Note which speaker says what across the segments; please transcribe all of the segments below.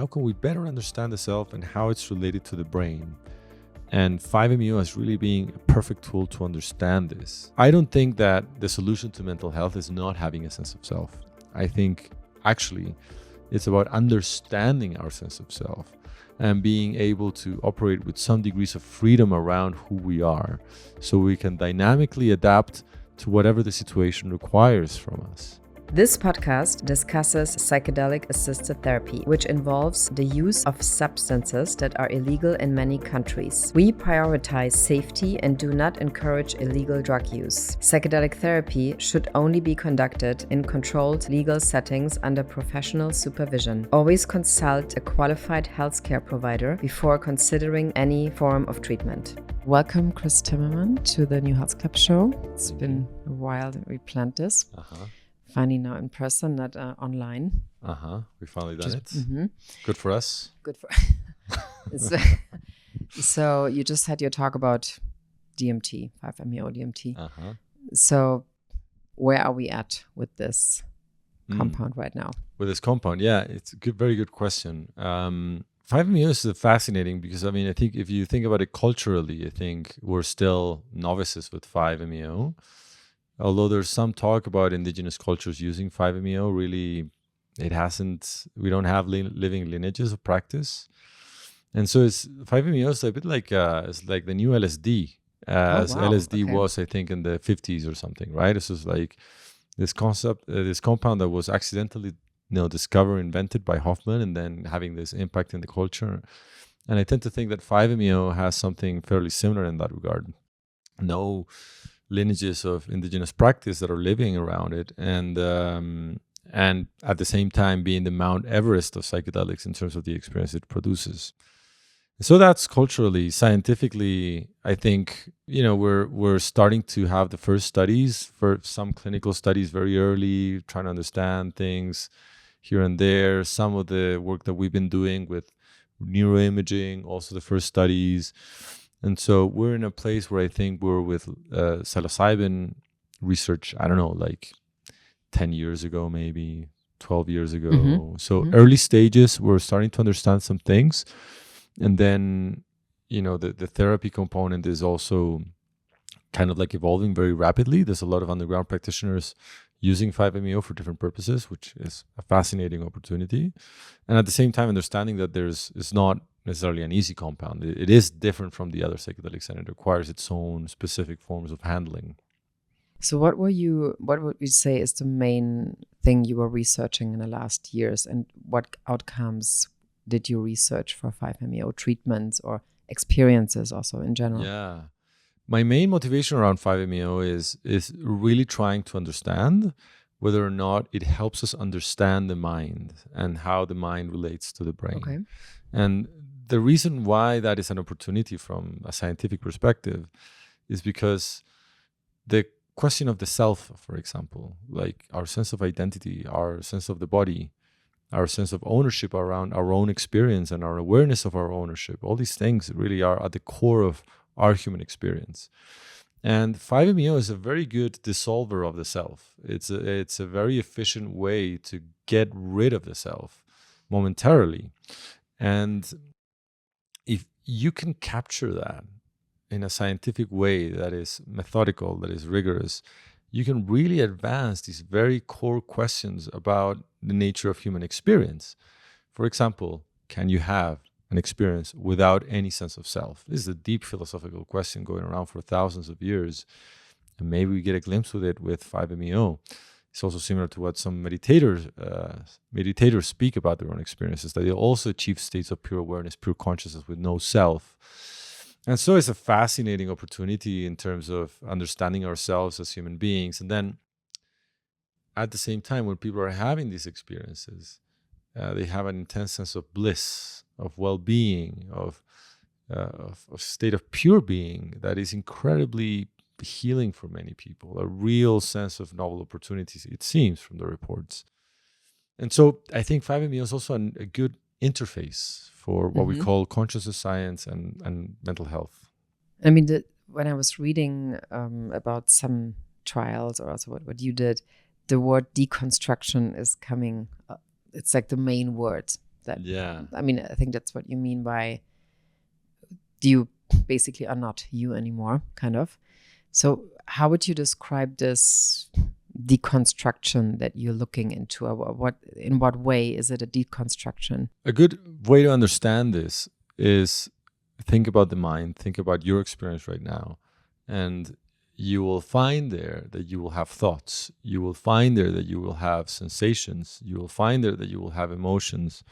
Speaker 1: how can we better understand the self and how it's related to the brain? And 5-MeO as really being a perfect tool to understand this. I don't think that the solution to mental health is not having a sense of self. I think actually it's about understanding our sense of self and being able to operate with some degrees of freedom around who we are, so we can dynamically adapt to whatever the situation requires from us.
Speaker 2: This podcast discusses psychedelic-assisted therapy, which involves the use of substances that are illegal in many countries. We prioritize safety and do not encourage illegal drug use. Psychedelic therapy should only be conducted in controlled legal settings under professional supervision. Always consult a qualified healthcare provider before considering any form of treatment. Welcome, Chris Timmermann, to the New Health Club show. It's been a while that we planned this. Finally now in person, not online.
Speaker 1: We finally done it. Good for us.
Speaker 2: Good for So you just had your talk about DMT, 5-MeO DMT. So where are we at with this compound right now?
Speaker 1: With this compound, yeah, it's a good, very good question. 5-MeO is fascinating because, I mean, I think if you think about it culturally, I think we're still novices with 5-MeO. Although there's some talk about indigenous cultures using 5-MeO, really, we don't have living lineages of practice. And so 5-MeO is a bit like, it's like the new LSD, as LSD was, I think, in the 50s or something, right? This is like this concept, this compound that was accidentally, discovered, invented by Hoffman, and then having this impact in the culture. And I tend to think that 5-MeO has something fairly similar in that regard. No lineages of indigenous practice that are living around it, and at the same time being the Mount Everest of psychedelics in terms of the experience it produces. So that's culturally. Scientifically, I think we're starting to have the first studies, for some clinical studies very early, trying to understand things here and there. Some of the work that we've been doing with neuroimaging, also the first studies. And so we're in a place where I think we're with psilocybin research, I don't know, like 10 years ago, maybe 12 years ago. Early stages, we're starting to understand some things. And then, the therapy component is also kind of like evolving very rapidly. There's a lot of underground practitioners using 5-MeO for different purposes, which is a fascinating opportunity. And at the same time, understanding that it's not necessarily an easy compound. It is different from the other psychedelics, and it requires its own specific forms of handling.
Speaker 2: So what would you say is the main thing you were researching in the last years, and what outcomes did you research for 5-MeO treatments or experiences also in general?
Speaker 1: Yeah. My main motivation around 5-MeO is really trying to understand whether or not it helps us understand the mind and how the mind relates to the brain.
Speaker 2: Okay.
Speaker 1: And the reason why that is an opportunity from a scientific perspective is because the question of the self, for example, like our sense of identity, our sense of the body, our sense of ownership around our own experience and our awareness of our ownership, all these things really are at the core of our human experience. And 5-MeO is a very good dissolver of the self. It's a very efficient way to get rid of the self momentarily. And if you can capture that in a scientific way that is methodical, that is rigorous, you can really advance these very core questions about the nature of human experience. For example, can you have an experience without any sense of self? This is a deep philosophical question going around for thousands of years. And maybe we get a glimpse with it with 5-MeO. It's also similar to what some meditators speak about their own experiences, that they also achieve states of pure awareness, pure consciousness with no self. And so it's a fascinating opportunity in terms of understanding ourselves as human beings. And then at the same time, when people are having these experiences, they have an intense sense of bliss, of well-being, of state of pure being that is incredibly healing for many people, a real sense of novel opportunities, it seems, from the reports. And so I think 5-MeO is also a good interface for what we call consciousness science and mental health.
Speaker 2: I mean, when I was reading about some trials or also what you did, the word deconstruction is coming, it's like the main word
Speaker 1: Yeah.
Speaker 2: I mean, I think that's what you mean by you basically are not you anymore, kind of. So how would you describe this deconstruction that you're looking into? In what way is it a deconstruction?
Speaker 1: A good way to understand this is think about the mind, think about your experience right now, and you will find there that you will have thoughts. You will find there that you will have sensations. You will find there that you will have emotions.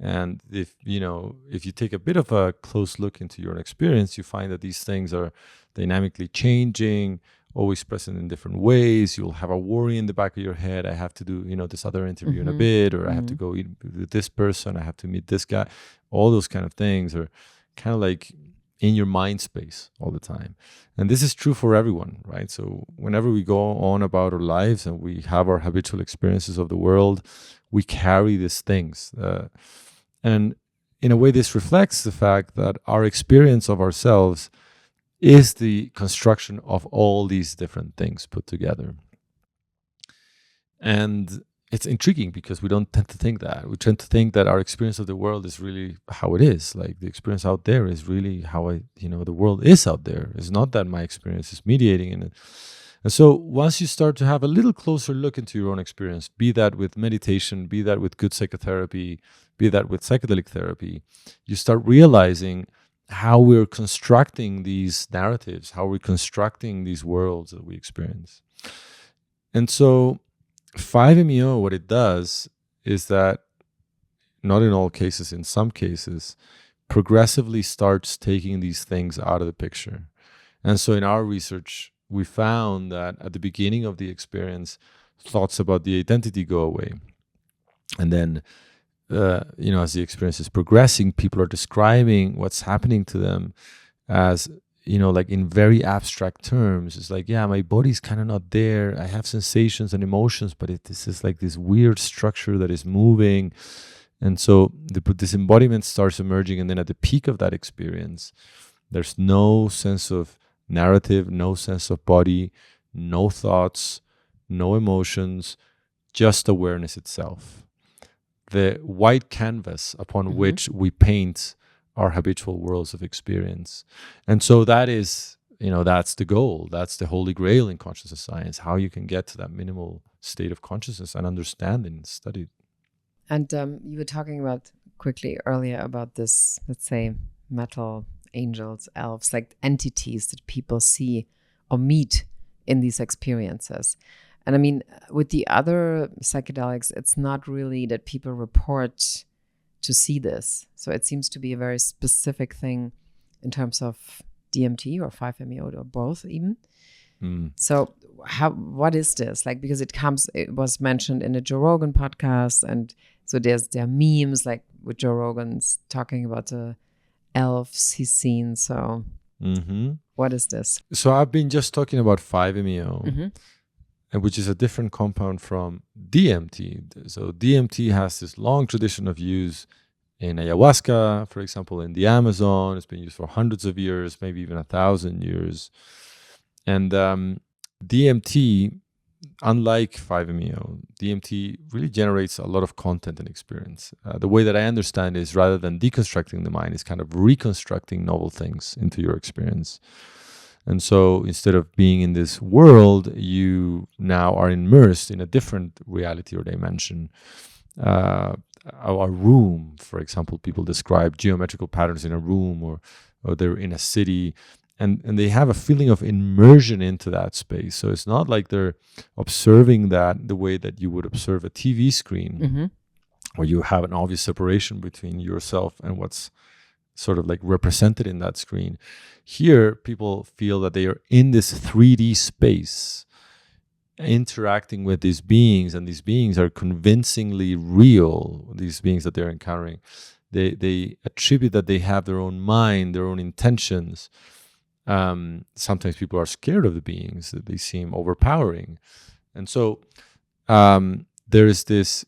Speaker 1: And if you take a bit of a close look into your own experience, you find that these things are dynamically changing, always present in different ways. You'll have a worry in the back of your head. I have to do, this other interview in a bit, or I have to go eat with this person. I have to meet this guy. All those kind of things are kind of like in your mind space all the time. And this is true for everyone, right? So whenever we go on about our lives and we have our habitual experiences of the world, we carry these things. And in a way, this reflects the fact that our experience of ourselves is the construction of all these different things put together. And it's intriguing because we don't tend to think that. We tend to think that our experience of the world is really how it is. Like the experience out there is really how the world is out there. It's not that my experience is mediating in it. And so once you start to have a little closer look into your own experience, be that with meditation, be that with good psychotherapy, be that with psychedelic therapy, you start realizing how we're constructing these narratives, how we're constructing these worlds that we experience. And so 5-MeO, what it does is that, not in all cases, in some cases, progressively starts taking these things out of the picture. And so in our research, we found that at the beginning of the experience, thoughts about the identity go away. And then, as the experience is progressing, people are describing what's happening to them as, like in very abstract terms. It's like, yeah, my body's kind of not there. I have sensations and emotions, but this is like this weird structure that is moving. And so this embodiment starts emerging. And then at the peak of that experience, there's no sense of narrative, no sense of body, no thoughts, no emotions, just awareness itself. The white canvas upon which we paint our habitual worlds of experience. And so that is, that's the goal. That's the holy grail in consciousness science, how you can get to that minimal state of consciousness and understand and study it.
Speaker 2: And you were talking about quickly earlier about this, let's say, metal angels, elves, like entities that people see or meet in these experiences. And I mean, with the other psychedelics, it's not really that people report to see this. So it seems to be a very specific thing in terms of DMT or 5-MeO or both even. So what is this? Like, because it was mentioned in the Joe Rogan podcast. And so there are memes like with Joe Rogan's talking about the elves he's seen. So what is this?
Speaker 1: So I've been just talking about 5-MeO, which is a different compound from DMT. So DMT has this long tradition of use in ayahuasca, for example, in the Amazon. It's been used for hundreds of years, maybe even 1,000 years. And DMT, unlike 5-MeO, DMT really generates a lot of content and experience. The way that I understand is, rather than deconstructing the mind, is kind of reconstructing novel things into your experience. And so instead of being in this world, you now are immersed in a different reality or dimension. A room, for example, people describe geometrical patterns in a room, or they're in a city. And they have a feeling of immersion into that space. So it's not like they're observing that the way that you would observe a TV screen, where you have an obvious separation between yourself and what's sort of like represented in that screen. Here, people feel that they are in this 3D space, interacting with these beings, and these beings are convincingly real, these beings that they're encountering. They attribute that they have their own mind, their own intentions. Sometimes people are scared of the beings, that they seem overpowering. And so there is this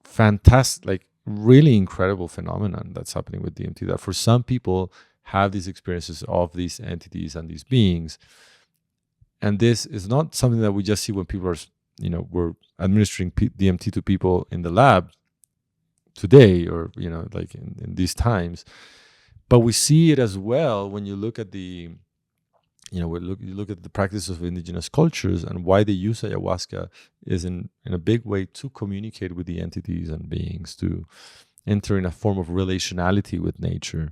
Speaker 1: fantastic, like really incredible phenomenon that's happening with DMT, that for some people have these experiences of these entities and these beings. And this is not something that we just see when people are, we're administering DMT to people in the lab. today, or like in these times. But we see it as well when you look at the you look at the practices of indigenous cultures, and why they use ayahuasca is in a big way to communicate with the entities and beings, to enter in a form of relationality with nature.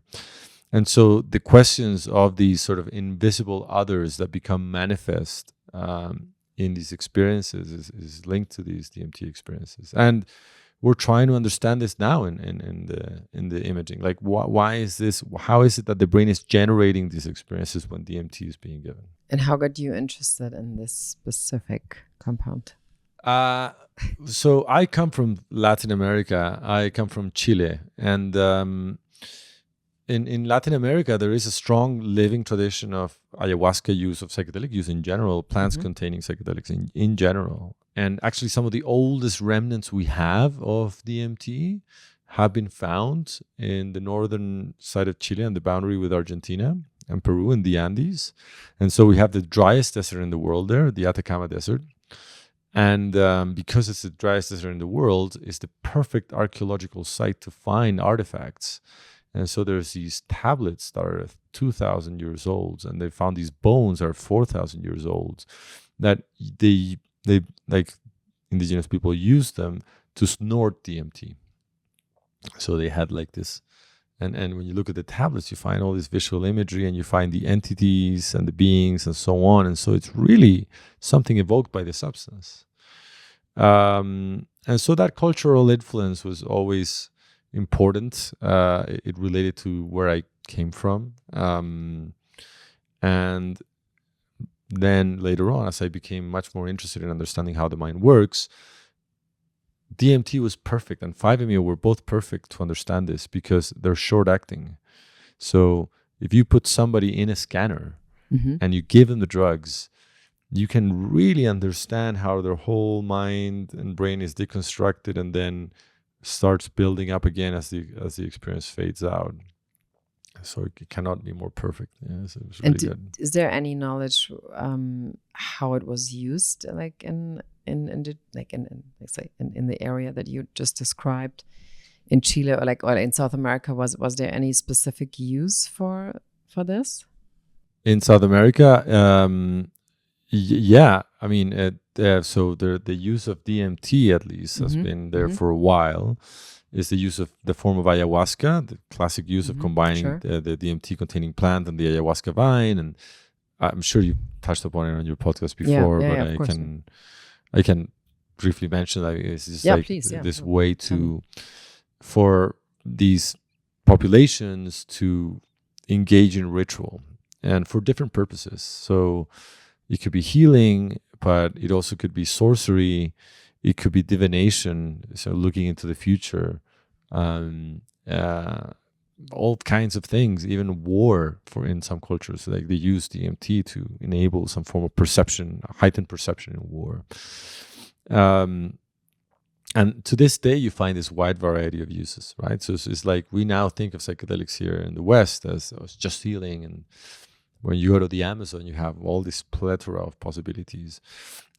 Speaker 1: And so the questions of these sort of invisible others that become manifest in these experiences is linked to these DMT experiences. And we're trying to understand this now in the imaging. Like, why is this? How is it that the brain is generating these experiences when DMT is being given?
Speaker 2: And how got you interested in this specific compound?
Speaker 1: So I come from Latin America. I come from Chile, and in Latin America, there is a strong living tradition of ayahuasca use, of psychedelic use in general, plants containing psychedelics in general. And actually, some of the oldest remnants we have of DMT have been found in the northern side of Chile, on the boundary with Argentina and Peru, in the Andes. And so we have the driest desert in the world there, the Atacama Desert. And because it's the driest desert in the world, it's the perfect archaeological site to find artifacts. And so there's these tablets that are 2,000 years old, and they found these bones that are 4,000 years old, that they like indigenous people used them to snort DMT. So they had like this, and when you look at the tablets, you find all this visual imagery, and you find the entities and the beings and so on. And so it's really something evoked by the substance. And so that cultural influence was always important. It related to where I came from. And then later on, as I became much more interested in understanding how the mind works, DMT was perfect, and 5-MeO were both perfect to understand this, because they're short acting. So if you put somebody in a scanner and you give them the drugs, you can really understand how their whole mind and brain is deconstructed and then starts building up again as the experience fades out. So it cannot be more perfect. Yeah, so it was really good.
Speaker 2: Is there any knowledge how it was used, like in the area that you just described in Chile, or in South America? Was there any specific use for this?
Speaker 1: In South America, yeah. I mean, so the use of DMT at least has been there for a while. Is the use of the form of ayahuasca, the classic use of combining the DMT-containing plant and the ayahuasca vine. And I'm sure you touched upon it on your podcast before, but I can briefly mention that it's just this way for these populations to engage in ritual, and for different purposes. So it could be healing, but it also could be sorcery. It could be divination, so looking into the future, all kinds of things, even war in some cultures. Like they use DMT to enable some form of perception, heightened perception in war. And to this day, you find this wide variety of uses, right? So it's like we now think of psychedelics here in the West as just healing. And when you go to the Amazon, you have all this plethora of possibilities.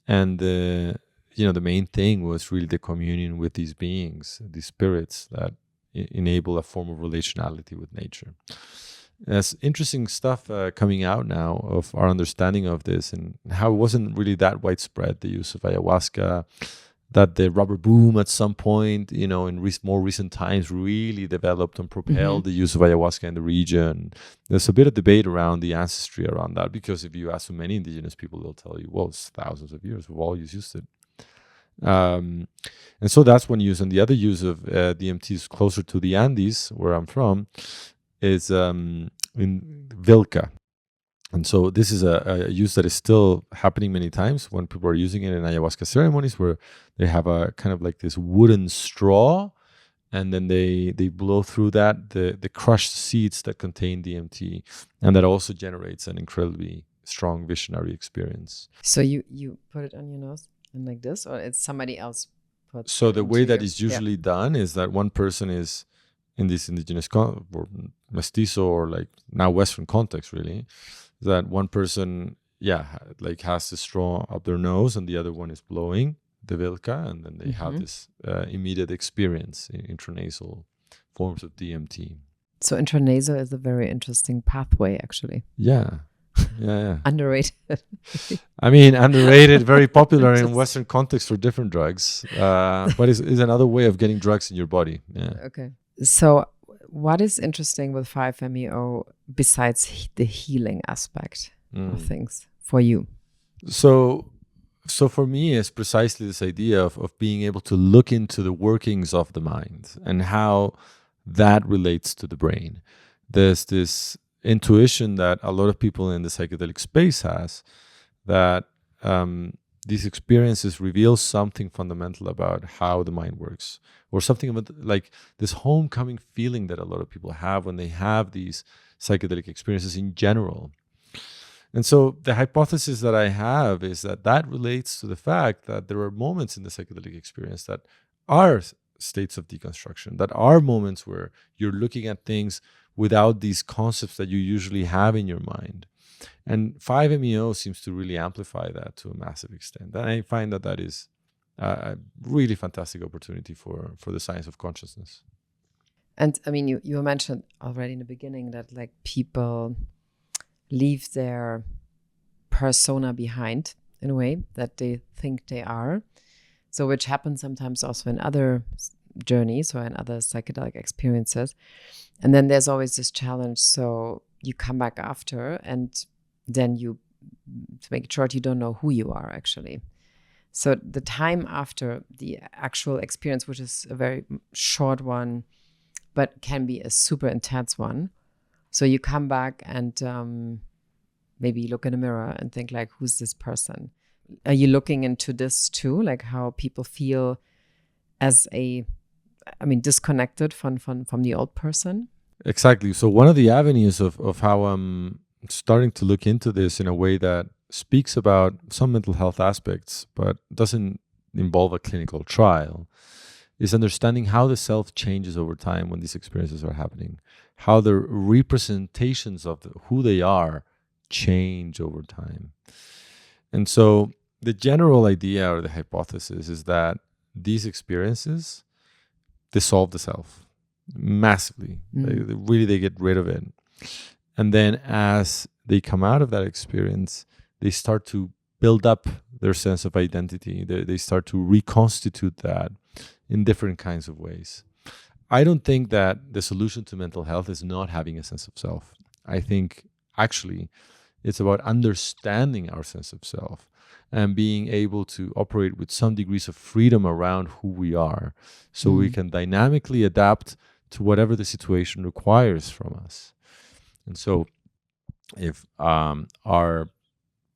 Speaker 1: And the main thing was really the communion with these beings, these spirits that enable a form of relationality with nature. There's interesting stuff coming out now of our understanding of this, and how it wasn't really that widespread, the use of ayahuasca, that the rubber boom at some point, in more recent times, really developed and propelled the use of ayahuasca in the region. There's a bit of debate around the ancestry around that, because if you ask so many indigenous people, they'll tell you, well, it's thousands of years, we've always used it. And so that's one use. And the other use of DMT is closer to the Andes, where I'm from, is in Vilca. And so this is a use that is still happening many times when people are using it in ayahuasca ceremonies, where they have a kind of like this wooden straw, and then they blow through that the crushed seeds that contain DMT, and that also generates an incredibly strong visionary experience.
Speaker 2: So you put it on your nose and like this, or it's somebody else puts?
Speaker 1: So the way that is usually done is that one person is in this indigenous or mestizo, or like now Western context, really, that one person has the straw up their nose and the other one is blowing, the Vilca, and then they have this immediate experience in intranasal forms of DMT.
Speaker 2: So intranasal is a very interesting pathway, actually.
Speaker 1: Yeah. Yeah.
Speaker 2: Underrated.
Speaker 1: I mean, underrated, very popular in Western context for different drugs, but is another way of getting drugs in your body. Yeah.
Speaker 2: Okay. So what is interesting with 5-MeO besides the healing aspect of things for you?
Speaker 1: So for me, it's precisely this idea of being able to look into the workings of the mind and how that relates to the brain. There's this intuition that a lot of people in the psychedelic space has, that these experiences reveal something fundamental about how the mind works, or something about like this homecoming feeling that a lot of people have when they have these psychedelic experiences in general. And so the hypothesis that I have is that relates to the fact that there are moments in the psychedelic experience that are states of deconstruction, that are moments where you're looking at things without these concepts that you usually have in your mind. And 5-MeO seems to really amplify that to a massive extent. And I find that is a really fantastic opportunity for the science of consciousness.
Speaker 2: And I mean, you mentioned already in the beginning that like people leave their persona behind in a way that they think they are. So which happens sometimes also in other journeys or in other psychedelic experiences. And then there's always this challenge. So you come back after, and then to make it short, you don't know who you are actually. So the time after the actual experience, which is a very short one, but can be a super intense one. So you come back and maybe look in a mirror and think like, who's this person? Are you looking into this too? Like how people feel as disconnected from the old person?
Speaker 1: Exactly. So one of the avenues of how I'm starting to look into this in a way that speaks about some mental health aspects, but doesn't involve a clinical trial, is understanding how the self changes over time when these experiences are happening, how the representations of who they are change over time. And so the general idea or the hypothesis is that these experiences dissolve the self massively. They get rid of it. And then as they come out of that experience, they start to build up their sense of identity. They start to reconstitute that in different kinds of ways. I don't think that the solution to mental health is not having a sense of self. I think actually it's about understanding our sense of self and being able to operate with some degrees of freedom around who we are, so we can dynamically adapt to whatever the situation requires from us. And so if our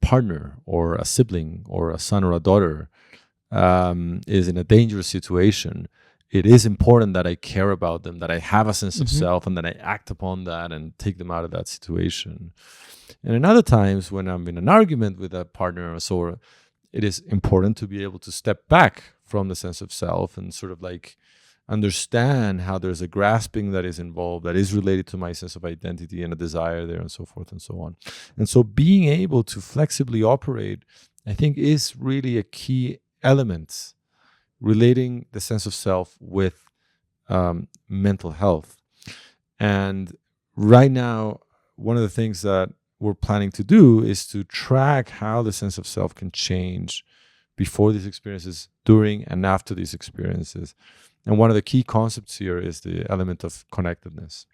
Speaker 1: partner or a sibling or a son or a daughter is in a dangerous situation, it is important that I care about them, that I have a sense of self, and that I act upon that and take them out of that situation. And in other times when I'm in an argument with a partner or so, it is important to be able to step back from the sense of self and sort of like understand how there's a grasping that is involved that is related to my sense of identity and a desire there and so forth and so on. And so being able to flexibly operate, I think, is really a key element relating the sense of self with mental health. And right now, one of the things that we're planning to do is to track how the sense of self can change before these experiences, during and after these experiences. And one of the key concepts here is the element of connectedness,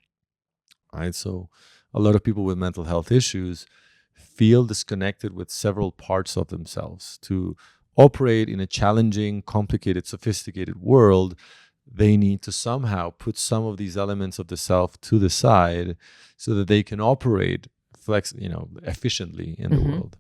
Speaker 1: right? So a lot of people with mental health issues feel disconnected with several parts of themselves. To operate in a challenging, complicated, sophisticated world, they need to somehow put some of these elements of the self to the side so that they can operate efficiently in the world.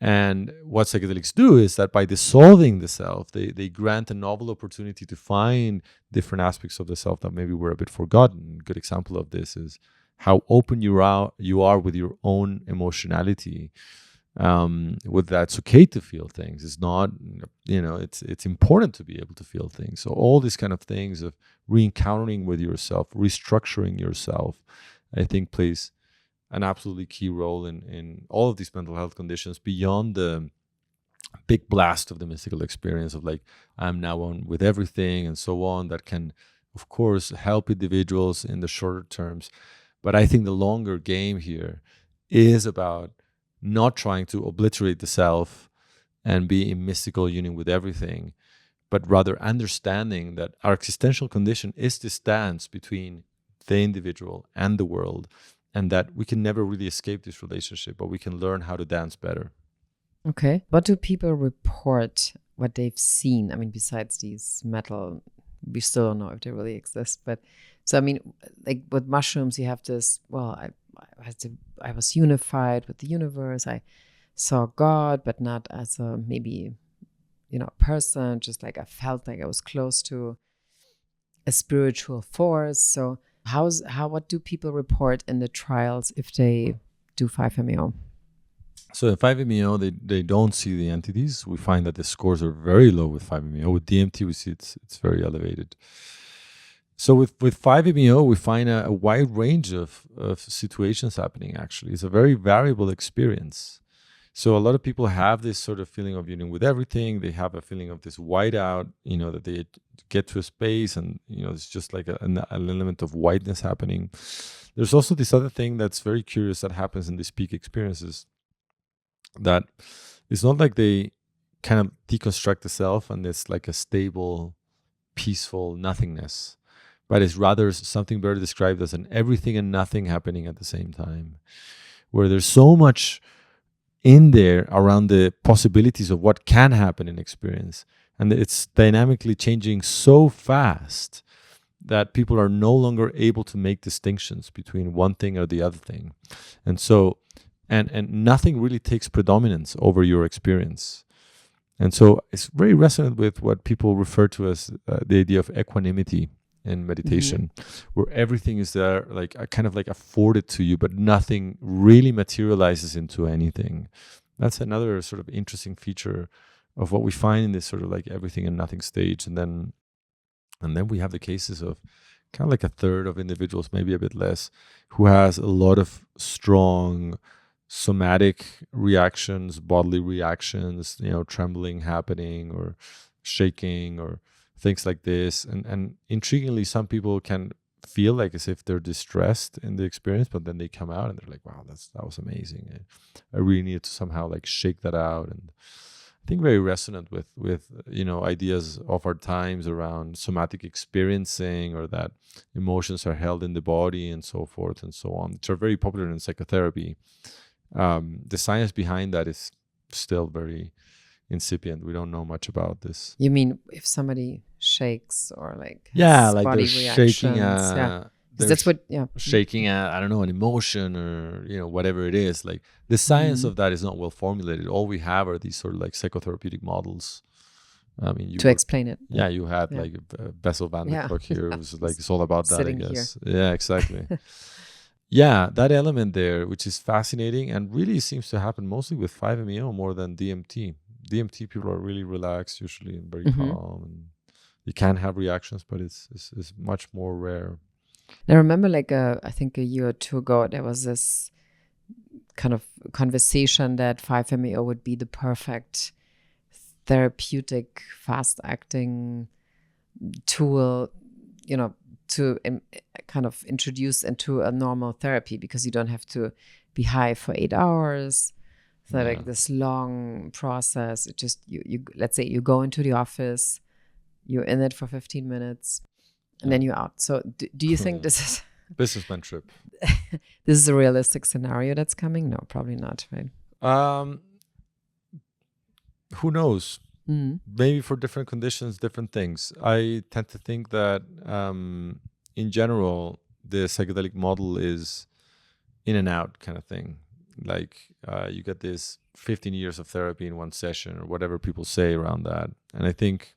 Speaker 1: And what psychedelics do is that by dissolving the self, they grant a novel opportunity to find different aspects of the self that maybe were a bit forgotten. A good example of this is how open you are with your own emotionality. With that, it's okay to feel things. It's not, it's important to be able to feel things. So all these kind of things of re-encountering with yourself, restructuring yourself, I think plays an absolutely key role in all of these mental health conditions beyond the big blast of the mystical experience of like, I'm now one with everything and so on, that can, of course, help individuals in the shorter terms. But I think the longer game here is about not trying to obliterate the self and be in mystical union with everything, but rather understanding that our existential condition is this dance between the individual and the world, and that we can never really escape this relationship, but we can learn how to dance better.
Speaker 2: Okay. What do people report what they've seen? I mean, besides these metal, we still don't know if they really exist. But so, I mean, like with mushrooms, you have this, well, I was unified with the universe. I saw God, but not as a maybe, person, just like I felt like I was close to a spiritual force. So what do people report in the trials if they do 5-MeO?
Speaker 1: So in 5-MeO, they don't see the entities. We find that the scores are very low with 5-MeO. With DMT, we see it's very elevated. So with 5-MeO, we find a wide range of situations happening, actually. It's a very variable experience. So a lot of people have this sort of feeling of union with everything. They have a feeling of this whiteout, that they get to a space and, it's just like an element of whiteness happening. There's also this other thing that's very curious that happens in these peak experiences, that it's not like they kind of deconstruct the self and it's like a stable, peaceful nothingness, but it's rather something better described as an everything and nothing happening at the same time, where there's so much in there around the possibilities of what can happen in experience, and it's dynamically changing so fast that people are no longer able to make distinctions between one thing or the other thing. And so and nothing really takes predominance over your experience. And so it's very resonant with what people refer to as the idea of equanimity in meditation, where everything is there, like kind of like afforded to you, but nothing really materializes into anything. That's another sort of interesting feature of what we find in this sort of like everything and nothing stage. And then we have the cases of kind of like a third of individuals, maybe a bit less, who has a lot of strong somatic reactions, bodily reactions, trembling happening or shaking or things like this. And intriguingly, some people can feel like as if they're distressed in the experience, but then they come out and they're like, wow, that was amazing. I really needed to somehow like shake that out. And I think very resonant with ideas of our times around somatic experiencing, or that emotions are held in the body and so forth and so on, which are very popular in psychotherapy. The science behind that is still very incipient. We don't know much about this.
Speaker 2: You mean if somebody shakes or like
Speaker 1: like
Speaker 2: body
Speaker 1: they're
Speaker 2: reactions?
Speaker 1: shaking
Speaker 2: That's what
Speaker 1: shaking I don't know, an emotion or whatever it is. Like the science of that is not well formulated. All we have are these sort of like psychotherapeutic models. I mean,
Speaker 2: explain it.
Speaker 1: Yeah, you had like Bessel van der Kolk here. It was like it's all about that, I guess. Here. Yeah, exactly. Yeah, that element there, which is fascinating and really seems to happen mostly with 5-MeO more than DMT. DMT people are really relaxed usually and very calm, and you can have reactions, but it's much more rare.
Speaker 2: I remember I think a year or two ago, there was this kind of conversation that 5-MeO would be the perfect therapeutic, fast-acting tool, to kind of introduce into a normal therapy, because you don't have to be high for 8 hours. So like this long process, it just, you let's say you go into the office, you're in it for 15 minutes, and then you're out. So do you think this is
Speaker 1: businessman trip?
Speaker 2: This is a realistic scenario that's coming? No, probably not, right?
Speaker 1: Who knows? Maybe for different conditions, different things. I tend to think that in general, the psychedelic model is in and out kind of thing. Like you get this 15 years of therapy in one session, or whatever people say around that. And I think,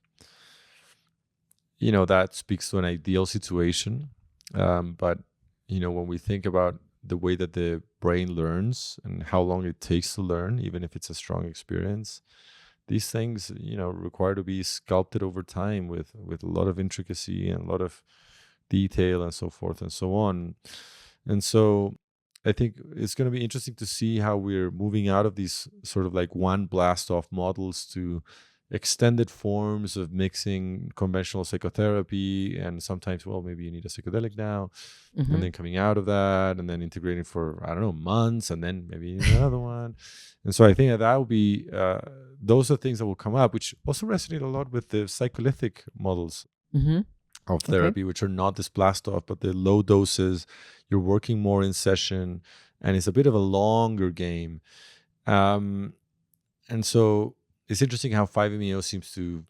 Speaker 1: that speaks to an ideal situation. But, when we think about the way that the brain learns and how long it takes to learn, even if it's a strong experience, these things, require to be sculpted over time with a lot of intricacy and a lot of detail and so forth and so on. And so I think it's going to be interesting to see how we're moving out of these sort of like one blast off models to extended forms of mixing conventional psychotherapy, and sometimes, well, maybe you need a psychedelic now, and then coming out of that and then integrating for, I don't know, months, and then maybe another one. And so I think that will be, those are things that will come up, which also resonate a lot with the psycholytic models of therapy, which are not this blast off, but the low doses, you're working more in session, and it's a bit of a longer game. And so it's interesting how 5-MeO seems to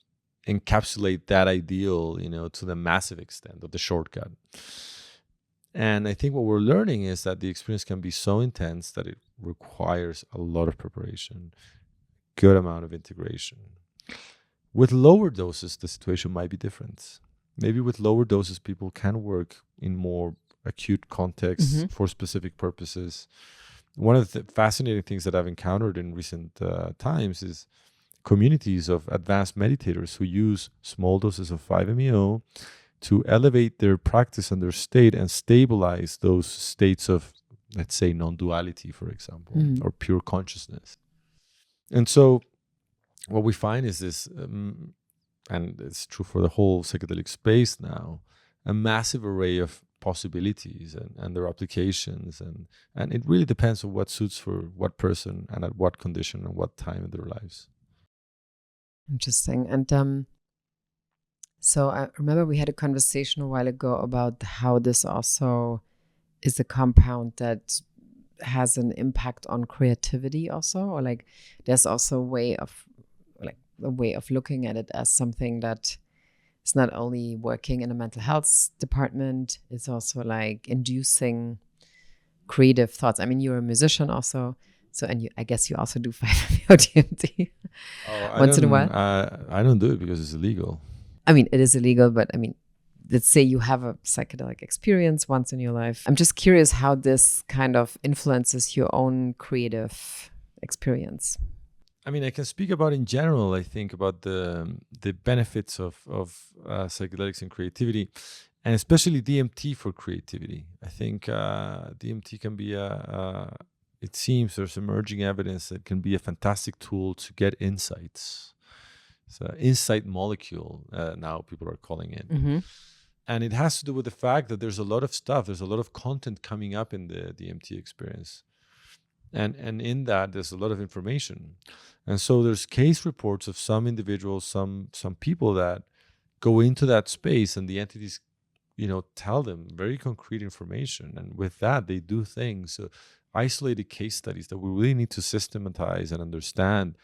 Speaker 1: encapsulate that ideal, to the massive extent of the shortcut. And I think what we're learning is that the experience can be so intense that it requires a lot of preparation, good amount of integration. With lower doses, the situation might be different. Maybe with lower doses, people can work in more acute contexts for specific purposes. One of the fascinating things that I've encountered in recent times is communities of advanced meditators who use small doses of 5-MeO to elevate their practice and their state and stabilize those states of, let's say, non-duality, for example, or pure consciousness. And so what we find is this, and it's true for the whole psychedelic space now, a massive array of possibilities and their applications. And it really depends on what suits for what person and at what condition and what time in their lives.
Speaker 2: Interesting. And so I remember we had a conversation a while ago about how this also is a compound that has an impact on creativity also, or like there's also a way of looking at it as something that is not only working in a mental health department, it's also like inducing creative thoughts. I mean, you're a musician also, so I guess you also do 5-MeO DMT once in a while.
Speaker 1: I don't do it because it's illegal.
Speaker 2: I mean, it is illegal, but I mean, let's say you have a psychedelic experience once in your life. I'm just curious how this kind of influences your own creative experience.
Speaker 1: I mean, I can speak about in general, I think, about the benefits of psychedelics and creativity, and especially DMT for creativity. I think DMT can be it seems there's emerging evidence that can be a fantastic tool to get insights. It's an insight molecule, now people are calling it. And it has to do with the fact that there's a lot of stuff, there's a lot of content coming up in the DMT experience. And in that, there's a lot of information. And so there's case reports of some individuals, some people that go into that space, and the entities, tell them very concrete information. And with that, they do things. So isolated case studies that we really need to systematize and understand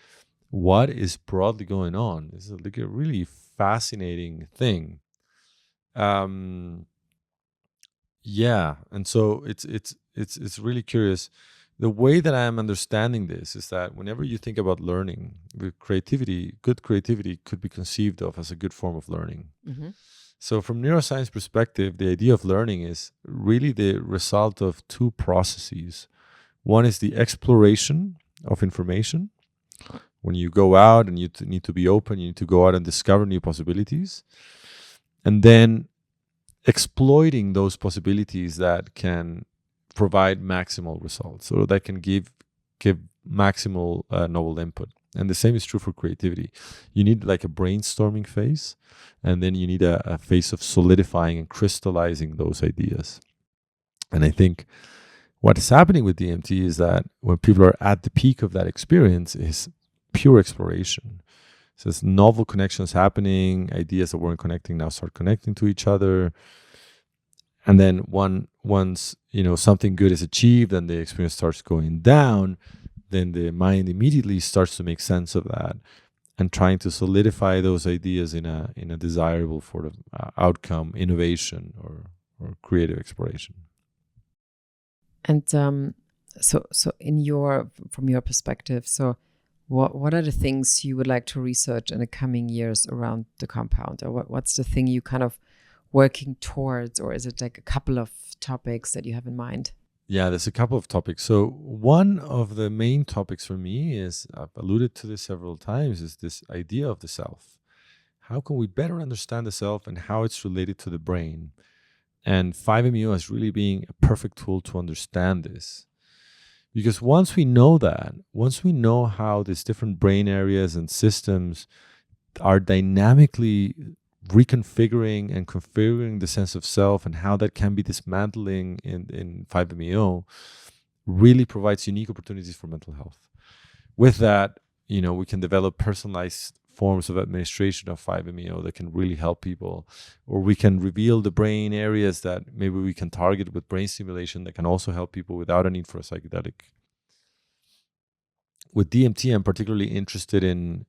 Speaker 1: what is broadly going on. This is like a really fascinating thing. Yeah. And so it's really curious. The way that I am understanding this is that whenever you think about learning, with creativity, good creativity could be conceived of as a good form of learning. So from neuroscience perspective, the idea of learning is really the result of two processes. One is the exploration of information. When you go out and you need to be open, you need to go out and discover new possibilities. And then exploiting those possibilities that can provide maximal results, or that can give maximal novel input. And the same is true for creativity. You need like a brainstorming phase, and then you need a phase of solidifying and crystallizing those ideas. And I think what is happening with DMT is that when people are at the peak of that experience is pure exploration. So there's novel connections happening, ideas that weren't connecting now start connecting to each other. And then once something good is achieved and the experience starts going down, then the mind immediately starts to make sense of that and trying to solidify those ideas in a desirable sort of outcome, innovation or creative exploration.
Speaker 2: And so from your perspective, so what are the things you would like to research in the coming years around the compound, or what's the thing you kind of working towards, or is it like a couple of topics that you have in mind?
Speaker 1: Yeah, there's a couple of topics. So one of the main topics for me is, I've alluded to this several times, is this idea of the self. How can we better understand the self and how it's related to the brain? And 5-MeO has really been a perfect tool to understand this. Because once we know that, once we know how these different brain areas and systems are dynamically reconfiguring and configuring the sense of self, and how that can be dismantling in 5-MeO, really provides unique opportunities for mental health. With that, we can develop personalized forms of administration of 5-MeO that can really help people, or we can reveal the brain areas that maybe we can target with brain stimulation that can also help people without a need for a psychedelic. With DMT, I'm particularly interested in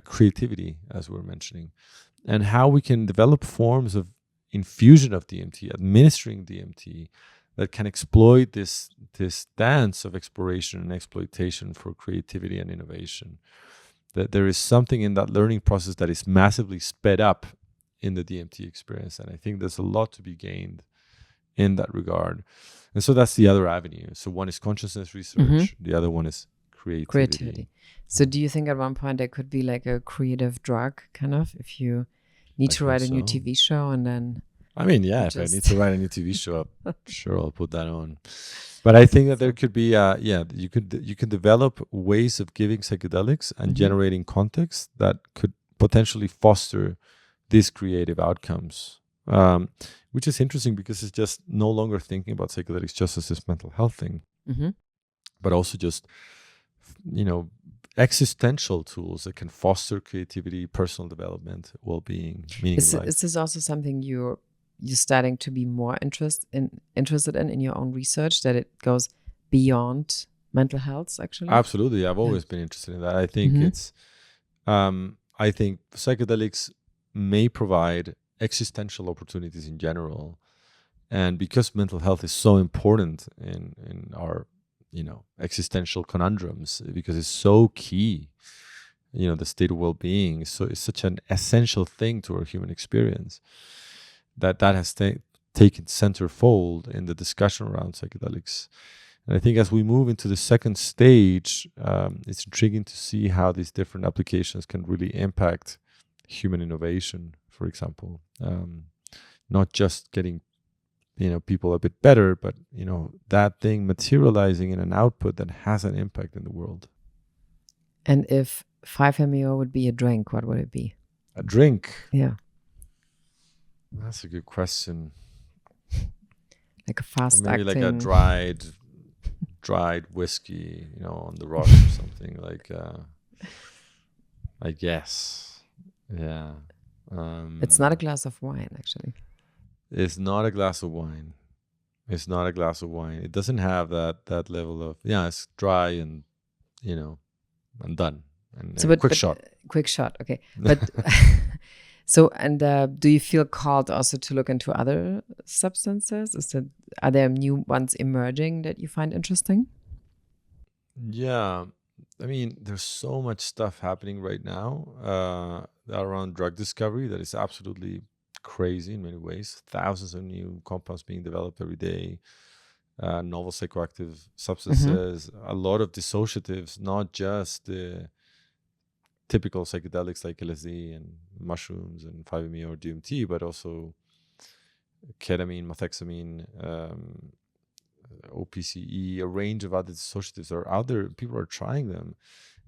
Speaker 1: creativity, as we were mentioning, and how we can develop forms of infusion of DMT, administering DMT, that can exploit this dance of exploration and exploitation for creativity and innovation. That there is something in that learning process that is massively sped up in the DMT experience. And I think there's a lot to be gained in that regard. And so that's the other avenue. So one is consciousness research. The other one is creativity.
Speaker 2: So do you think at one point there could be like a creative drug, kind of, if you need to write a new TV show and then...
Speaker 1: I mean, yeah, if I need to write a new TV show, sure, I'll put that on. But I think that there could be, you can develop ways of giving psychedelics and generating context that could potentially foster these creative outcomes, which is interesting because it's just no longer thinking about psychedelics just as this mental health thing, but also just, existential tools that can foster creativity, personal development, well-being, meaning of life.
Speaker 2: Is this also something you're starting to be more interested in your own research, that it goes beyond mental health, actually?
Speaker 1: Absolutely. I've always been interested in that. I think I think psychedelics may provide existential opportunities in general. And because mental health is so important in our, existential conundrums, because it's so key, the state of well-being. So it's such an essential thing to our human experience that has taken centerfold in the discussion around psychedelics. And I think as we move into the second stage, it's intriguing to see how these different applications can really impact human innovation, for example. Not just getting people a bit better, but that thing materializing in an output that has an impact in the world.
Speaker 2: And if 5-MeO would be a drink, what would it be?
Speaker 1: A drink?
Speaker 2: Yeah.
Speaker 1: That's a good question.
Speaker 2: Like a fast
Speaker 1: maybe
Speaker 2: acting,
Speaker 1: like a dried whiskey, on the rocks or something. Like I guess. Yeah.
Speaker 2: It's not a glass of wine, actually.
Speaker 1: It's not a glass of wine. It's not a glass of wine. It doesn't have that level of, it's dry and, and done. And quick shot.
Speaker 2: Quick shot, okay. But so, and do you feel called also to look into other substances? Are there new ones emerging that you find interesting?
Speaker 1: Yeah. I mean, there's so much stuff happening right now around drug discovery that is absolutely crazy in many ways. Thousands of new compounds being developed every day, novel psychoactive substances, a lot of dissociatives, not just the typical psychedelics like LSD and mushrooms and 5-MeO or DMT, but also ketamine, methamphetamine, OPCE, a range of other dissociatives are out there. People are trying them.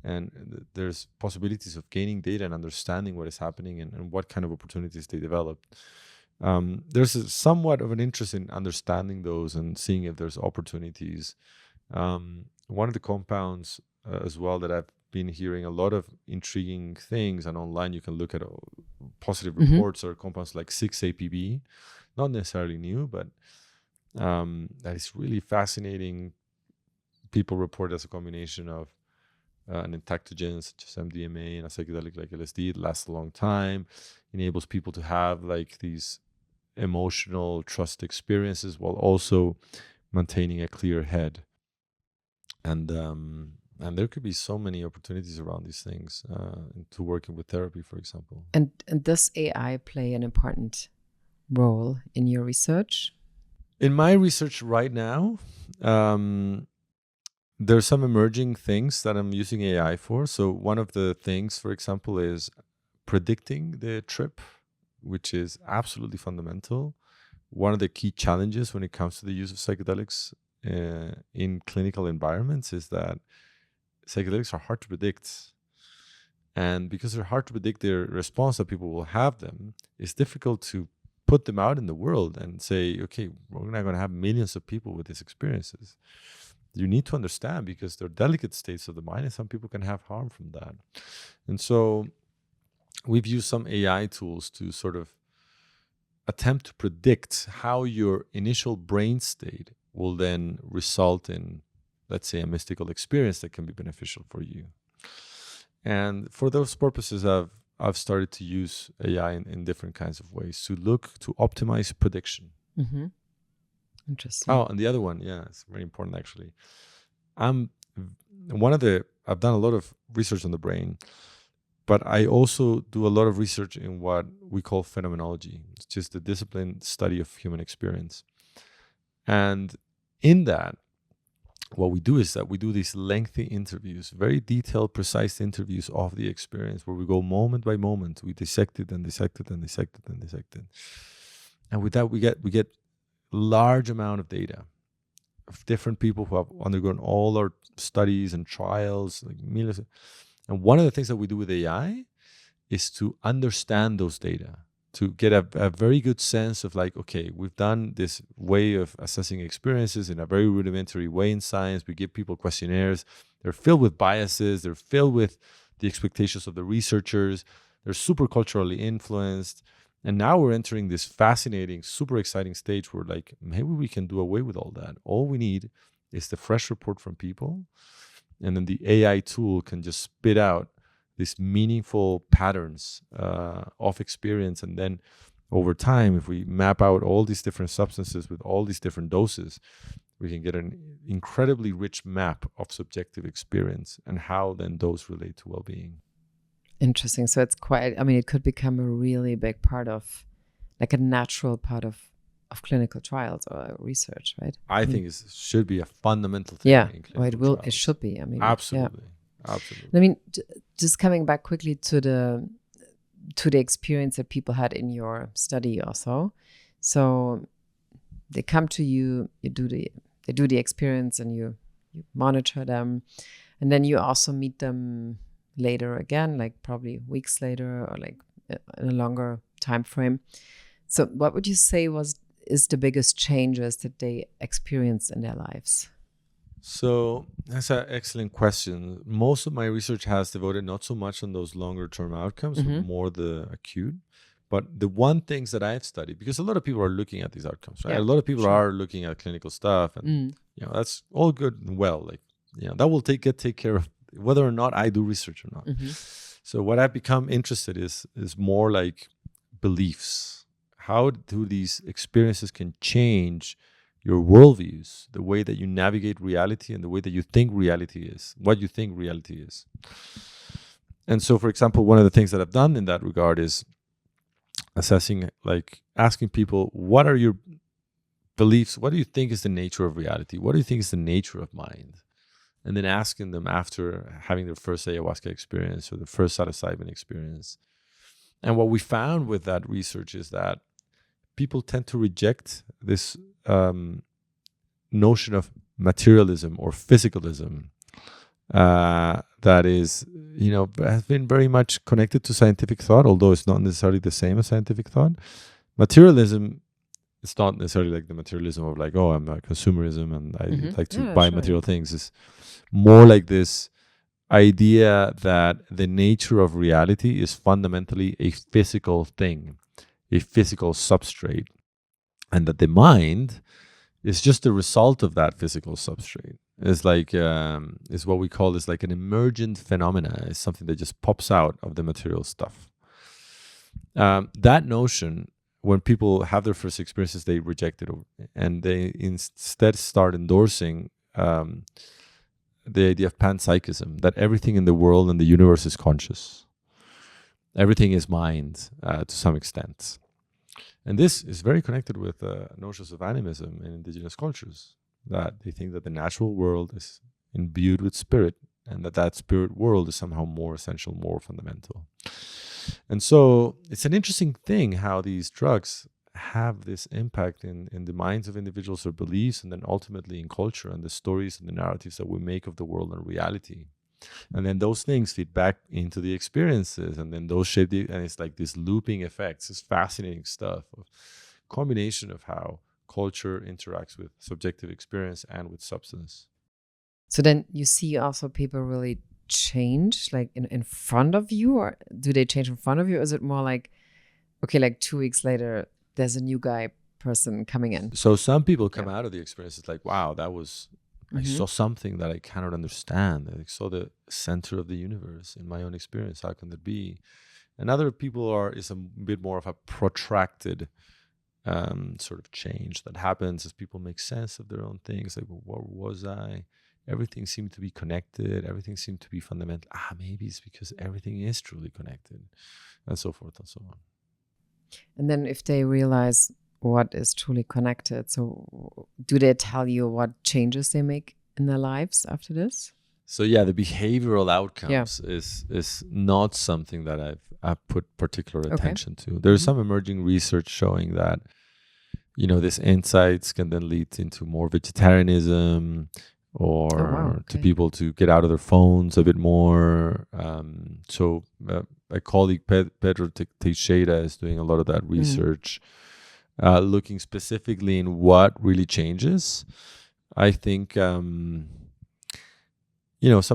Speaker 1: And there's possibilities of gaining data and understanding what is happening and what kind of opportunities they develop. There's somewhat of an interest in understanding those and seeing if there's opportunities. One of the compounds as well that I've been hearing a lot of intriguing things, and online you can look at positive reports, or compounds like 6-APB, not necessarily new, but that is really fascinating. People report as a combination of an entactogen such as MDMA and a psychedelic like LSD. It lasts a long time, enables people to have like these emotional trust experiences while also maintaining a clear head. And there could be so many opportunities around these things to working with therapy, for example.
Speaker 2: And does AI play an important role in your research?
Speaker 1: In my research right now, there's some emerging things that I'm using AI for. So one of the things, for example, is predicting the trip, which is absolutely fundamental. one of the key challenges when it comes to the use of psychedelics in clinical environments is that psychedelics are hard to predict. And because they're hard to predict, their response that people will have them, it's difficult to put them out in the world and say, okay, we're not going to have millions of people with these experiences. You need to understand, because they're delicate states of the mind and some people can have harm from that. And so we've used some AI tools to sort of attempt to predict how your initial brain state will then result in, let's say, a mystical experience that can be beneficial for you. And for those purposes, I've started to use AI in different kinds of ways to look to optimize prediction.
Speaker 2: Mm-hmm. Interesting.
Speaker 1: Oh, and the other one, yeah, it's very important actually. I've done a lot of research on the brain, but I also do a lot of research in what we call phenomenology. It's just the disciplined study of human experience. And in that, what we do is that we do these lengthy interviews, very detailed, precise interviews of the experience, where we go moment by moment. We dissect it and dissect it and dissect it and dissect it. And with that, we get large amount of data of different people who have undergone all our studies and trials, like millions. And one of the things that we do with AI is to understand those data, to get a very good sense of like, okay, we've done this way of assessing experiences in a very rudimentary way in science. We give people questionnaires. They're filled with biases. They're filled with the expectations of the researchers. They're super culturally influenced. And now we're entering this fascinating, super exciting stage where like, maybe we can do away with all that. All we need is the fresh report from people. And then the AI tool can just spit out these meaningful patterns of experience. And then over time, if we map out all these different substances with all these different doses, we can get an incredibly rich map of subjective experience and how then those relate to well-being.
Speaker 2: Interesting. So it's quite, I mean, it could become a really big part of, like a natural part of clinical trials or research, right?
Speaker 1: I think it should be a fundamental thing.
Speaker 2: Yeah,
Speaker 1: in clinical
Speaker 2: well, it will.
Speaker 1: trials.
Speaker 2: It should be. I mean,
Speaker 1: Absolutely.
Speaker 2: yeah.
Speaker 1: Absolutely.
Speaker 2: I mean, just coming back quickly to the experience that people had in your study also. So they come to you, they do the experience, and you monitor them, and then you also meet them later again, like probably weeks later or like in a longer time frame. So what would you say is the biggest changes that they experienced in their lives?
Speaker 1: So that's an excellent question. Most of my research has devoted not so much on those longer term outcomes, but more the acute. But the one things that I've studied, because a lot of people are looking at these outcomes, right?
Speaker 2: Yeah,
Speaker 1: a lot of people are looking at clinical stuff, and that's all good and well. Like, that will take care of whether or not I do research or not. So what I've become interested is more like beliefs. How do these experiences can change your worldviews, the way that you navigate reality and the way that you think reality is, what you think reality is. And so, for example, one of the things that I've done in that regard is assessing, like asking people, what are your beliefs? What do you think is the nature of reality? What do you think is the nature of mind? And then asking them after having their first ayahuasca experience or the first psilocybin experience. And what we found with that research is that people tend to reject this notion of materialism or physicalism that is, has been very much connected to scientific thought, although it's not necessarily the same as scientific thought. Materialism, it's not necessarily like the materialism of like, oh, I'm a consumerism and I like to buy material things. It's more like this idea that the nature of reality is fundamentally a physical thing, a physical substrate, and that the mind is just a result of that physical substrate. It's like it's what we call this like an emergent phenomena. It's something that just pops out of the material stuff. That notion, when people have their first experiences, they reject it, and they instead start endorsing the idea of panpsychism, that everything in the world and the universe is conscious. Everything is mind to some extent. And this is very connected with notions of animism in indigenous cultures, that they think that the natural world is imbued with spirit and that spirit world is somehow more essential, more fundamental. And so it's an interesting thing how these drugs have this impact in the minds of individuals or beliefs, and then ultimately in culture and the stories and the narratives that we make of the world and reality. And then those things feed back into the experiences, and then those shape and it's like this looping effects. It's fascinating stuff, of combination of how culture interacts with subjective experience and with substance.
Speaker 2: So then you see also people really change like in front of you, or do they change in front of you? Or is it more like, okay, like 2 weeks later, there's a new person coming in?
Speaker 1: So some people come out of the experience, it's like, wow, I
Speaker 2: Mm-hmm.
Speaker 1: saw something that I cannot understand. I saw the center of the universe in my own experience. How can that be? And other people is a bit more of a protracted sort of change that happens as people make sense of their own things. Like, well, where was I? Everything seemed to be connected. Everything seemed to be fundamental. Maybe it's because everything is truly connected, and so forth and so on.
Speaker 2: And then if they realize what is truly connected, so do they tell you what changes they make in their lives after this?
Speaker 1: So yeah, the behavioral outcomes is not something that I've put particular attention to. There's some emerging research showing that, these insights can then lead into more vegetarianism, or to people to get out of their phones a bit more. So my colleague Pedro Teixeira is doing a lot of that research, looking specifically in what really changes. I think, some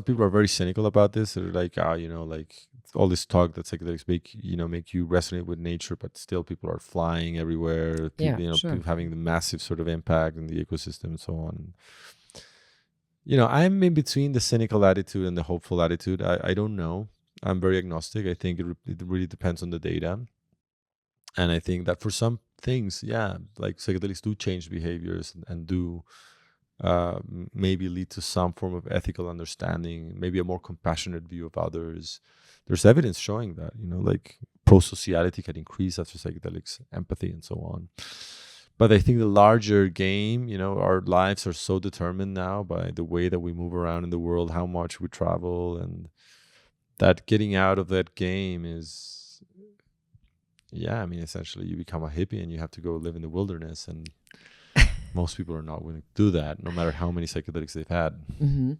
Speaker 1: people are very cynical about this. They're like, like all this talk that psychedelics make you resonate with nature, but still people are flying everywhere. People, people having the massive sort of impact in the ecosystem and so on. I'm in between the cynical attitude and the hopeful attitude. I don't know. I'm very agnostic. I think it really depends on the data. And I think that for some things, like psychedelics do change behaviors and do maybe lead to some form of ethical understanding, maybe a more compassionate view of others. There's evidence showing that, like prosociality can increase after psychedelics, empathy and so on. But I think the larger game, our lives are so determined now by the way that we move around in the world, how much we travel, and that getting out of that game is, essentially you become a hippie and you have to go live in the wilderness, and most people are not willing to do that, no matter how many psychedelics they've had.
Speaker 2: Mm-hmm.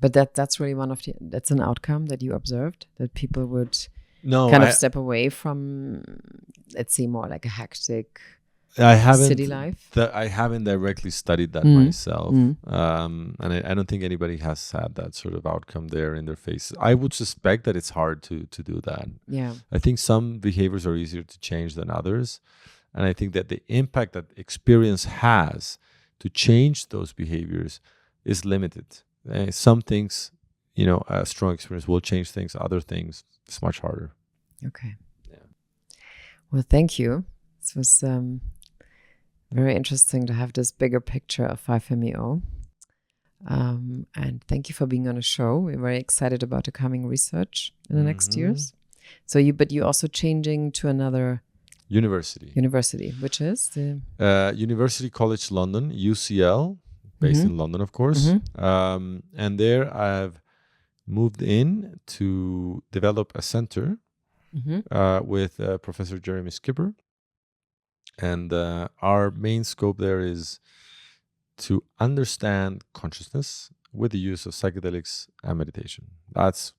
Speaker 2: But that's really that's an outcome that you observed, that people would step away from, let's say, more like a hectic city life.
Speaker 1: I haven't directly studied that myself, and I don't think anybody has had that sort of outcome there in their faces. I would suspect that it's hard to do that.
Speaker 2: Yeah,
Speaker 1: I think some behaviors are easier to change than others, and I think that the impact that experience has to change those behaviors is limited. Some things, a strong experience will change things. Other things, it's much harder.
Speaker 2: Okay. Yeah. Well, thank you. This was very interesting to have this bigger picture of 5-MeO. And thank you for being on the show. We're very excited about the coming research in the next years. So you're also changing to another university, which is the
Speaker 1: University College London, UCL, based in London, of course. And there I've moved in to develop a center with Professor Jeremy Skipper. And our main scope there is to understand consciousness with the use of psychedelics and meditation. That's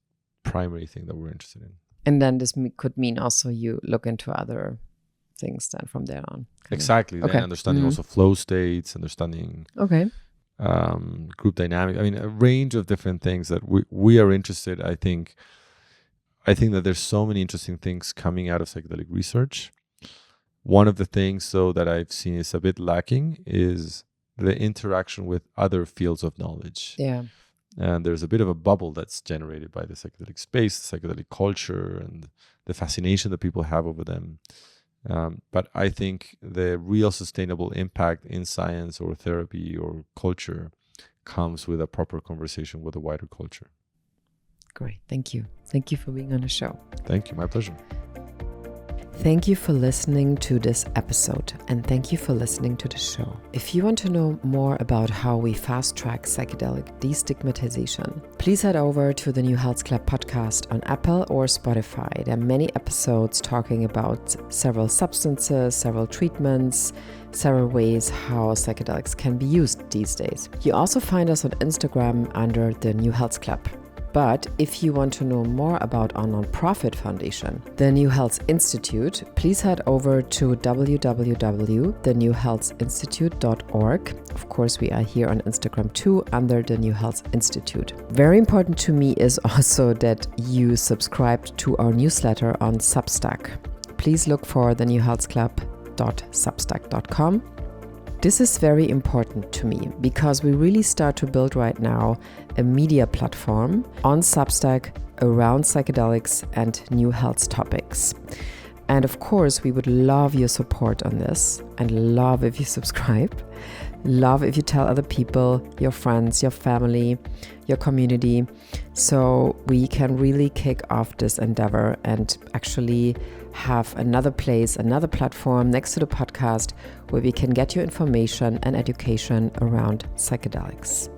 Speaker 1: the primary thing that we're interested in.
Speaker 2: And then this could mean also you look into other things then from there on.
Speaker 1: Exactly. Okay. Then understanding also flow states, understanding group dynamic. A range of different things that we are interested. I think that there's so many interesting things coming out of psychedelic research. One of the things, though, that I've seen is a bit lacking is the interaction with other fields of knowledge.
Speaker 2: Yeah.
Speaker 1: And there's a bit of a bubble that's generated by the psychedelic space, the psychedelic culture, and the fascination that people have over them. But I think the real sustainable impact in science or therapy or culture comes with a proper conversation with a wider culture.
Speaker 2: Great. Thank you. Thank you for being on the show.
Speaker 1: Thank you. My pleasure.
Speaker 2: Thank you for listening to this episode, and thank you for listening to the show. If you want to know more about how we fast-track psychedelic destigmatization, please head over to the New Health Club podcast on Apple or Spotify. There are many episodes talking about several substances, several treatments, several ways how psychedelics can be used these days. You also find us on Instagram under the New Health Club. But if you want to know more about our nonprofit foundation, the New Health Institute, please head over to www.thenewhealthinstitute.org. Of course, we are here on Instagram too, under the New Health Institute. Very important to me is also that you subscribe to our newsletter on Substack. Please look for the newhealthclub.substack.com. This is very important to me because we really start to build right now a media platform on Substack around psychedelics and new health topics. And of course, we would love your support on this and love if you subscribe. Love if you tell other people, your friends, your family, your community, so we can really kick off this endeavor and actually have another place, another platform next to the podcast where we can get you information and education around psychedelics.